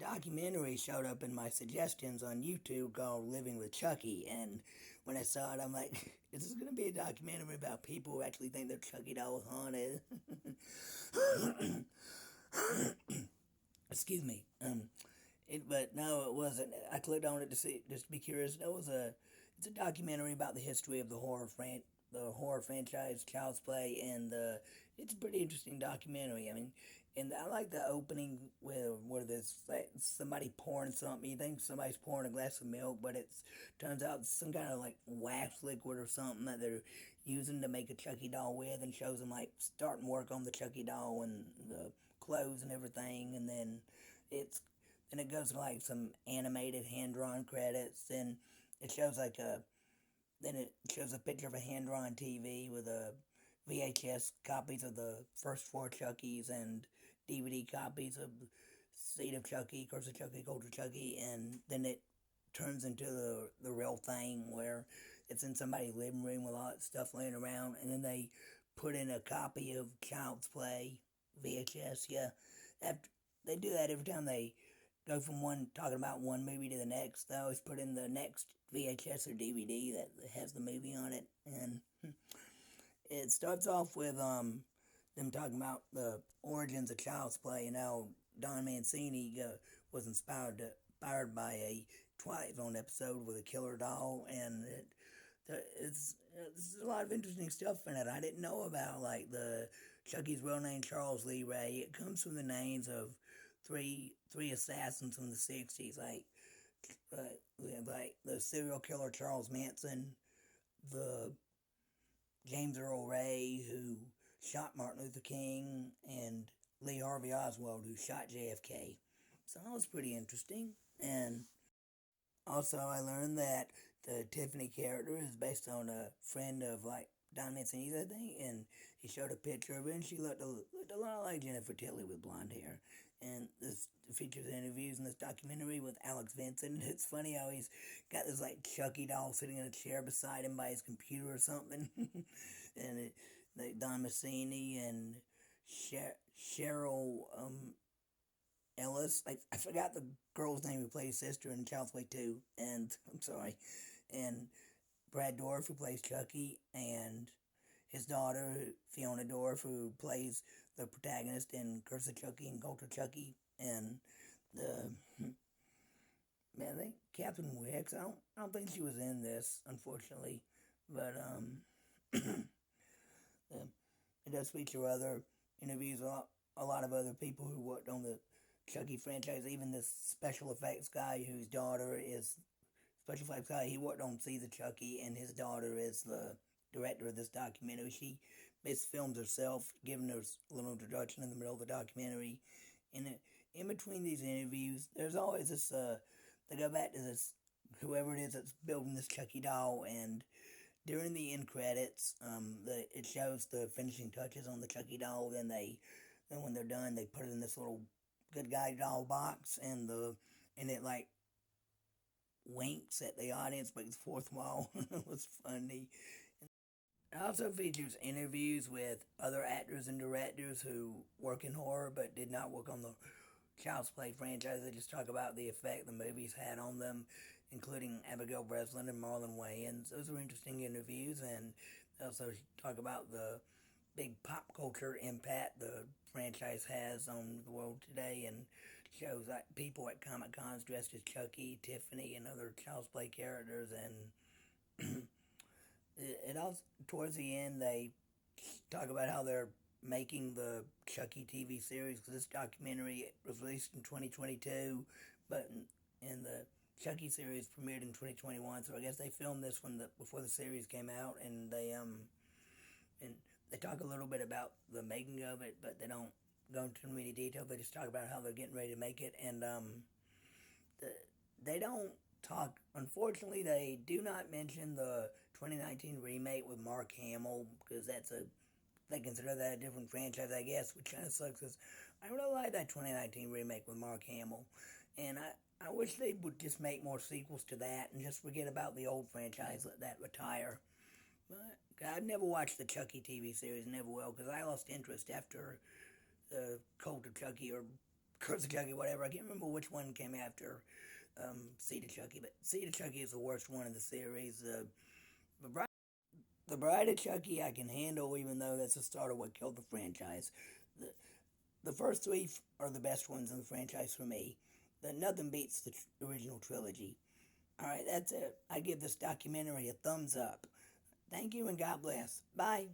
documentary showed up in my suggestions on YouTube called Living with Chucky. And when I saw it, I'm like, is this going to be a documentary about people who actually think their Chucky doll is haunted? Excuse me. But no, it wasn't. I clicked on it to see, just to be curious. It's a documentary about the history of the horror franchise Child's Play, and it's a pretty interesting documentary. I mean, and I like the opening where there's like somebody pouring something. You think somebody's pouring a glass of milk, but it's turns out it's some kind of like wax liquid or something that they're using to make a Chucky doll with, and shows them like starting work on the Chucky doll and the clothes and everything, and it's then it goes to like some animated hand drawn credits, and it shows like a then it shows a picture of a hand drawn TV with a VHS copies of the first four Chuckies and DVD copies of Seed of Chucky, Curse of Chucky, Culture Chucky, and then it turns into the real thing where it's in somebody's living room with all that stuff laying around, and then they put in a copy of Child's Play VHS. Yeah, after, they do that every time they go from one talking about one movie to the next. They always put in the next VHS or DVD that has the movie on it, and it starts off with them talking about the origins of Child's Play and how Don Mancini was inspired by a Twilight Zone episode with a killer doll, and there's a lot of interesting stuff in it I didn't know about, like the Chucky's real name Charles Lee Ray. It comes from the names of three assassins from the '60s, like the serial killer Charles Manson, the James Earl Ray who shot Martin Luther King, and Lee Harvey Oswald who shot JFK. So that was pretty interesting. And also, I learned that the Tiffany character is based on a friend of like Don Mancini's, I think, and he showed a picture of her, and she looked a lot like Jennifer Tilly with blonde hair. And this features interviews in this documentary with Alex Vincent. It's funny how he's got this like Chucky doll sitting in a chair beside him by his computer or something, and Don Mancini and Cheryl Ellis. I forgot the girl's name who played his sister in Child's Play 2, and I'm sorry, and Brad Dourif who plays Chucky, and his daughter Fiona Dourif who plays the protagonist in Curse of Chucky and Culture Chucky, and the man, I think Captain Wicks. I don't think she was in this, unfortunately, but it does feature other interviews, a lot of other people who worked on the Chucky franchise. Even this special effects guy whose daughter is special effects guy. He worked on See the Chucky, and his daughter is the director of this documentary. She basically films herself, giving her a little introduction in the middle of the documentary. And in between these interviews, there's always this. They go back to this whoever it is that's building this Chucky doll, and during the end credits, it shows the finishing touches on the Chucky doll. Then when they're done, they put it in this little good guy doll box, and it like winks at the audience, breaks the fourth wall. It was funny. It also features interviews with other actors and directors who work in horror but did not work on the Child's Play franchise. They just talk about the effect the movies had on them, including Abigail Breslin and Marlon Wayans. Those were interesting interviews, and they also talk about the big pop culture impact the franchise has on the world today, and shows like people at Comic Cons dressed as Chucky, Tiffany, and other Child's Play characters. And it also, towards the end, they talk about how they're making the Chucky TV series, because this documentary was released in 2022, but in the Chucky series premiered in 2021. So I guess they filmed this one before the series came out, and they talk a little bit about the making of it, but they don't go into too many detail. They just talk about how they're getting ready to make it, and they don't talk. Unfortunately, they do not mention the 2019 remake with Mark Hamill, because they consider that a different franchise, I guess, which kind of sucks, because I really like that 2019 remake with Mark Hamill, and I wish they would just make more sequels to that and just forget about the old franchise, let that retire. But I've never watched the Chucky TV series, never will, because I lost interest after the Cult of Chucky or Curse of Chucky, whatever. I can't remember which one came after Seed of Chucky, but Seed of Chucky is the worst one of the series. The Bride, the Bride of Chucky I can handle, even though that's the start of what killed the franchise. The, the first three are the best ones in the franchise for me. Nothing beats the original trilogy. Alright, that's it. I give this documentary a thumbs up. Thank you and God bless. Bye.